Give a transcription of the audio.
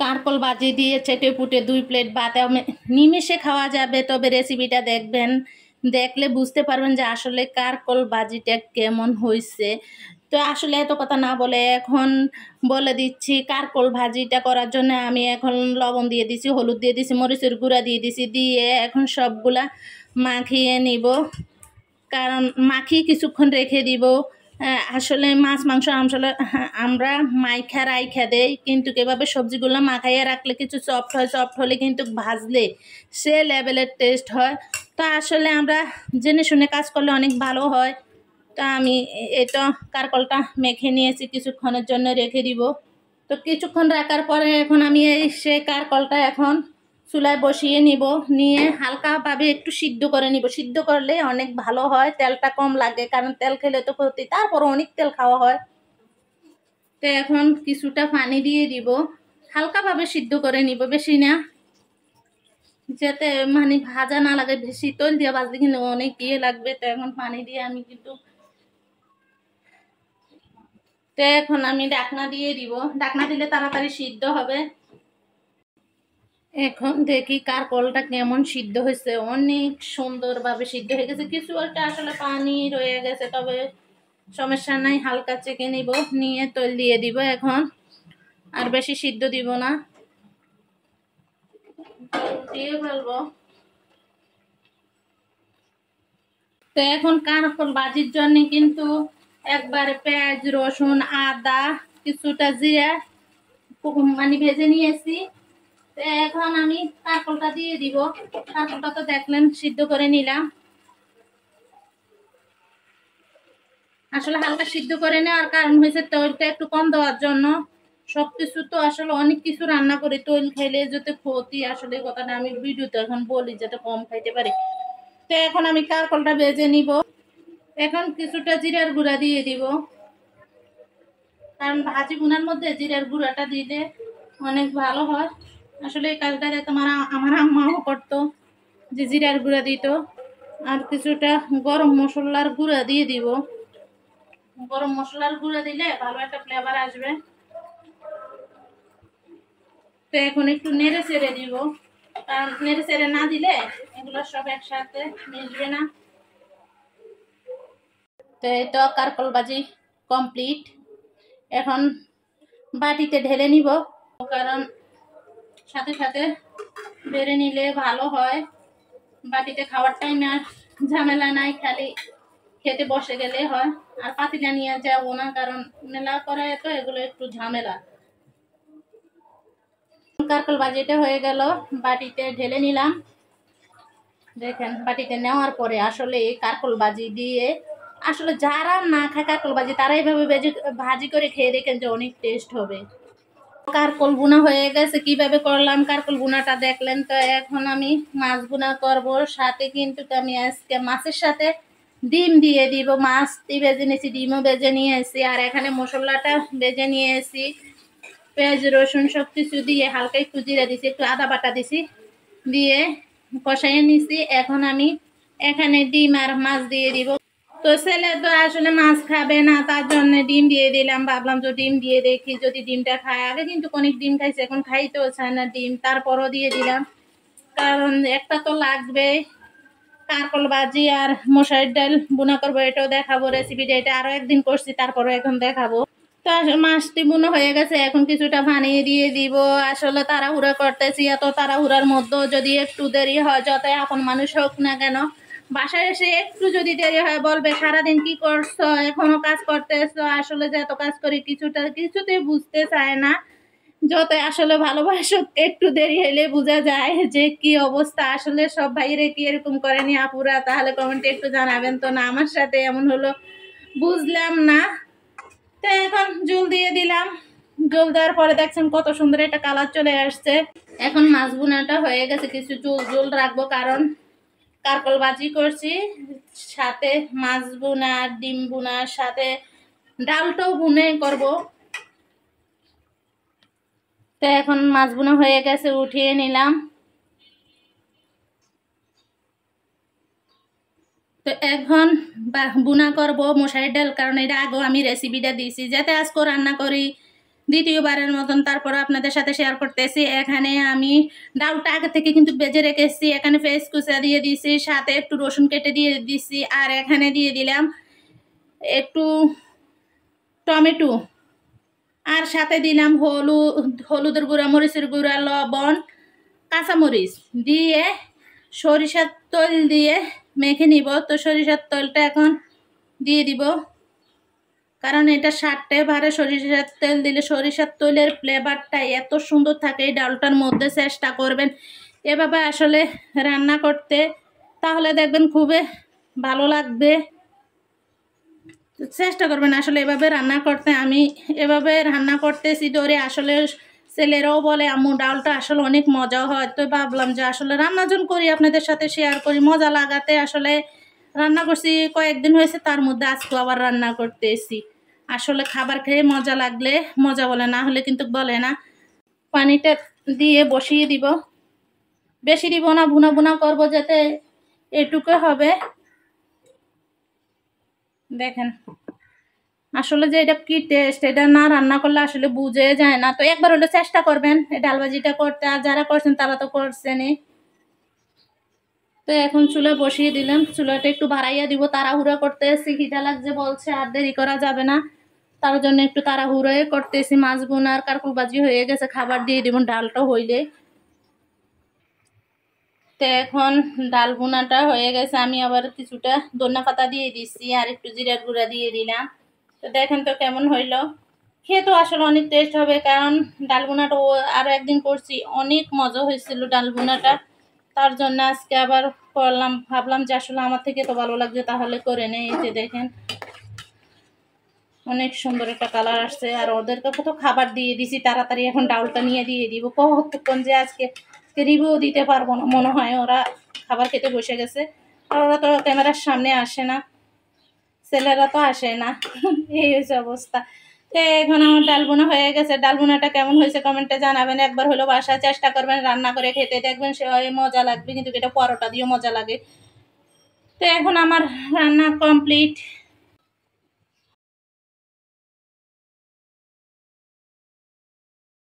কারকল ভাজি দিয়ে চেটে পুটে 2 প্লেট ভাত নিমেষে খাওয়া যাবে। তবে রেসিপিটা দেখবেন, দেখলে বুঝতে পারবেন যে আসলে কারকল ভাজিটা কেমন হয়েছে। তো আসলে এত কথা না বলে এখন বলে দিচ্ছি, কারকল ভাজিটা করার জন্য আমি এখন লবণ দিয়ে দিছি, হলুদ দিয়ে দিছি, মরিচের গুঁড়া দিয়ে দিছি, দিয়ে এখন সবগুলা মাখিয়ে নিব। কারণ মাখিয়ে কিছুক্ষণ রেখে দিব। আসলে মাছ মাংস আমরা মাইখা রাইখা দেই, কিন্তু এভাবে সবজিগুলো মাখাইয়া রাখলে কিছু সফট হয়, সফট হলে কিন্তু ভাজলে সে লেভেলের টেস্ট হয়। তো আসলে আমরা জেনে শুনে কাজ করলে অনেক ভালো হয়। তো আমি এটা কারকলটা মেখে নিয়েছি, কিছুক্ষণের জন্য রেখে দিব। তো কিছুক্ষণ রাখার পরে এখন আমি সে কারকলটা এখন চুলায় বসিয়ে নিব, নিয়ে হালকাভাবে একটু সিদ্ধ করে নিব। সিদ্ধ করলে অনেক ভালো হয়, তেলটা কম লাগে, কারণ তেল খেলে তো ক্ষতি, তারপর অনেক তেল খাওয়া হয়। তো এখন কিছুটা পানি দিয়ে দিব, হালকাভাবে সিদ্ধ করে নিব, বেশি না, যাতে মানে ভাজা না লাগে। বেশি তেল দিয়ে ভাজলে কিন্তু অনেক লাগবে। তো এখন পানি দিয়ে আমি কিন্তু তো এখন আমি ঢাকনা দিয়ে দিব, ঢাকনা দিলে তাড়াতাড়ি সিদ্ধ হবে। এখন দেখি কারকলটা কেমন সিদ্ধ হয়েছে, অনেক সুন্দরভাবে সিদ্ধ হয়ে গেছে। কিছু একটা আসলে পানি রয়ে গেছে, তবে সমস্যা নাই, হালকা চেখে নিব, নিয়ে তেল দিয়ে দিব। এখন আর বেশি সিদ্ধ দিব না, দিয়ে ফেলবো। তো এখন কারকল ভাজির জন্য কিন্তু একবারে পেঁয়াজ, রসুন, আদা, কিছুটা জিরা মানে ভেজে নিয়েছি। তো এখন আমি কারকলটা দিয়ে দিব। কারকলটা তো দেখলেন সিদ্ধ করে নিলাম। আসলে হালকা সিদ্ধ করে নেওয়ার কারণ হয়েছে তেলটা একটু কম দেওয়ার জন্য। সবকিছু তো আসলে অনেক কিছু রান্না করি, তেল খাইলে যাতে ক্ষতি, আসলে কথাটা আমি ভিডিওতে এখন বলি যাতে কম খাইতে পারি। তো এখন আমি কারকলটা ভেজে নিব। এখন কিছুটা জিরার গুঁড়া দিয়ে দিব, কারণ ভাজি গুনার মধ্যে জিরার গুঁড়াটা দিলে অনেক ভালো হয়। আসলে এই কাজটা আমার আম্মাও করতো, যে জিরার গুঁড়া দিত। আর কিছুটা গরম মশলার গুঁড়া দিয়ে দিব, গরম মশলার গুঁড়া দিলে ভালো একটা ফ্লেভার আসবে। তো এখন একটু নেড়ে চেড়ে দিব, কারণ নেড়ে চেড়ে না দিলে এগুলো সব একসাথে মিশবে না। তো এই তো কারকল ভাজি কমপ্লিট। এখন বাটিতে ঢেলে নিব, কারণ সাথে সাথে বেড়ে নিলে ভালো হয়। বাটিতে খাওয়ার টাইমে আর ঝামেলা নাই, খালি খেতে বসে গেলে হয়। আর পাতিলা নিয়ে যাবো না, কারণ মেলা করা তো এগুলো একটু ঝামেলা। কারকল ভাজিটা হয়ে গেল, বাটিতে ঢেলে নিলাম। দেখেন বাটিতে নেওয়ার পরে আসলে এই কারকল ভাজি দিয়ে, আসলে যারা না খায় কারকল ভাজি তারা এইভাবে ভাজি করে খেয়ে দেখেন যে অনেক টেস্ট হবে। কারকল বুনা হয়ে গেছে, কিভাবে করলাম কারকল বুনাটা দেখলেন। তো এখন আমি মাছ বুনা করব, সাথে কিন্তু আমি আজকে মাছের সাথে ডিম দিয়ে দিব। মাছটি ভেজে নিয়েছি, ডিমও ভেজে নিয়ে এসেছি, আর এখানে মশলাটা ভেজে নিয়ে এসেছি। পেঁয়াজ রসুন সব কিছু দিয়ে হালকা একটু জিরা দিছি, একটু আদা বাটা দিছি, দিয়ে কষাইয়ে নিছি। এখন আমি এখানে ডিম আর মাছ দিয়ে দিব। তো ছেলে তো আসলে মাছ খাবে না, তার জন্য ডিম দিয়ে দিলাম। ভাবলাম তো ডিম দিয়ে দেখি যদি ডিমটা খায়। আগে কিন্তু অনেক ডিম খাইছে, এখন খাইতেও চায় না ডিম, তারপরও দিয়ে দিলাম, কারণ একটা তো লাগবে। কারকল ভাজি আর মশারির ডাল বুনা করবো, এটাও দেখাবো রেসিপিটা। এটা আরো একদিন করছি, তারপরে এখন দেখাবো। তো মাছটি বুনো হয়ে গেছে, এখন কিছুটা পানি দিয়ে দিব। আসলে তাড়াহুড়া করতেছি, এত তাড়াহুড়ার মধ্যেও যদি একটু দেরি হয়, যতই আপন মানুষ হোক না কেন, বাসায় এসে একটু যদি দেরি হয় বলবে সারাদিন কি করছো, এখনো কাজ করতেছো। আসলে যে এত কাজ করি কিছুতেই বুঝতে চায় না। যতই আসলে ভালোবাসুক, একটু দেরি হইলে বোঝা যায় যে কি অবস্থা। আসলে সব ভাইরে কি এরকম করেনি আপুরা? তাহলে কমেন্টে একটু জানাবেন। তো না, আমার সাথে এমন হলো, বুঝলাম না। তো এখন জল দিয়ে দিলাম, জল দেওয়ার পরে দেখছেন কত সুন্দর একটা কালার চলে আসছে। এখন মাছ বুনাটা হয়ে গেছে, কিছু জল রাখবো, কারণ কারকল ভাজি করছি, সাথে মাছ বুনা, ডিম বুনার সাথে ডালটাও বুনে করব। তো এখন মাছ বুনা হয়ে গেছে, উঠিয়ে নিলাম। তো এখন বুনা করব মশারির ডাল, কারণ এটা আগেও আমি রেসিপিটা দিয়েছি, যাতে আজকে রান্না করি দ্বিতীয়বারের মতন তারপর আপনাদের সাথে শেয়ার করতেছি। এখানে আমি ডালটা আগে থেকে কিন্তু বেজে রেখেছি, এখানে পেঁয়াজ কুচা দিয়ে দিয়েছি, সাথে একটু রসুন কেটে দিয়ে দিচ্ছি, আর এখানে দিয়ে দিলাম একটু টমেটো, আর সাথে দিলাম হলুদের গুঁড়া, মরিচের গুঁড়া, লবণ, কাঁচামরিচ দিয়ে সরিষার তেল দিয়ে মেখে নিব। তো সরিষার তেলটা এখন দিয়ে দিব, কারণ এটা স্বাদটাই বাড়ে। সরিষার তেল দিলে সরিষার তেলের ফ্লেভারটা এত সুন্দর থাকে এই ডালটার মধ্যে। চেষ্টা করবেন এভাবে আসলে রান্না করতে, তাহলে দেখবেন খুবই ভালো লাগবে। চেষ্টা করবেন আসলে এভাবে রান্না করতে। আমি এভাবে রান্না করতেছি ধরে আসলে ছেলেরাও বলে আম্মু ডালটা আসলে অনেক মজা হয়। তো ভাবলাম যে আসলে রান্নাজন করি, আপনাদের সাথে শেয়ার করি। মজা লাগাতে আসলে রান্না করছি, কয়েকদিন হয়েছে, তার মধ্যে আজকে আবার রান্না করতেছি। আসলে খাবার খেয়ে মজা লাগলে মজা বলে, না হলে কিন্তু বলে না। পানিটা দিয়ে বসিয়ে দিব, বেশি দিব না, ভুনা ভুনা করবো যাতে এটুকু হবে। দেখেন আসলে যে এটা কি টেস্ট, এটা না রান্না করলে আসলে বুঝে যায় না। তো একবার হলে চেষ্টা করবেন এই ডাল ভাজিটা করতে, আর যারা করছেন তারা তো করছেনই। তো এখন চুলা বসিয়ে দিলাম, চুলাটা একটু বাড়াইয়া দিব। তাড়াহুড়া করতেছি, খিদা লাগছে বলছে, আর দেরি করা যাবে না, তার জন্য একটু তাড়াহুড়োই করতেছি। মাছ বোনার কারকুল ভাজি হয়ে গেছে, খাবার দিয়ে দিব ডালটা হইলে। তো এখন ডাল বোনাটা হয়ে গেছে, আমি আবার কিছুটা ধনিয়া পাতা দিয়ে দিচ্ছি, আর একটু জিরার গুঁড়া দিয়ে দিলাম। তো দেখেন তো কেমন হইলো। খেয়ে তো আসলে অনেক টেস্ট হবে, কারণ ডাল বোনাটা আরও একদিন করছি, অনেক মজা হয়েছিল ডাল বোনাটা। তার জন্য আজকে আবার করলাম, ভাবলাম যে আসলে আমার থেকে তো ভালো লাগছে, তাহলে করে নেই। এই যে দেখেন অনেক সুন্দর একটা কালার আসছে। আর ওদেরকে তো খাবার দিয়ে দিছি তাড়াতাড়ি, এখন ডাউলটা নিয়ে দিয়ে দিব। কতক্ষণ যে আজকে রিভিউ দিতে পারবো না মনে হয়। ওরা খাবার খেতে বসে গেছে, আর ওরা তো ক্যামেরার সামনে আসে না, ছেলেরা তো আসে না। এই হয়েছে অবস্থা। তো এখন আমার ডালবোনা হয়ে গেছে। ডালবোনাটা কেমন হয়েছে কমেন্টে জানাবেন। একবার হলো বাসায় চেষ্টা করবেন রান্না করে খেতে, দেখবেন সে মজা লাগবে, কিন্তু এটা পরোটা দিয়েও মজা লাগে। তো এখন আমার রান্না কমপ্লিট।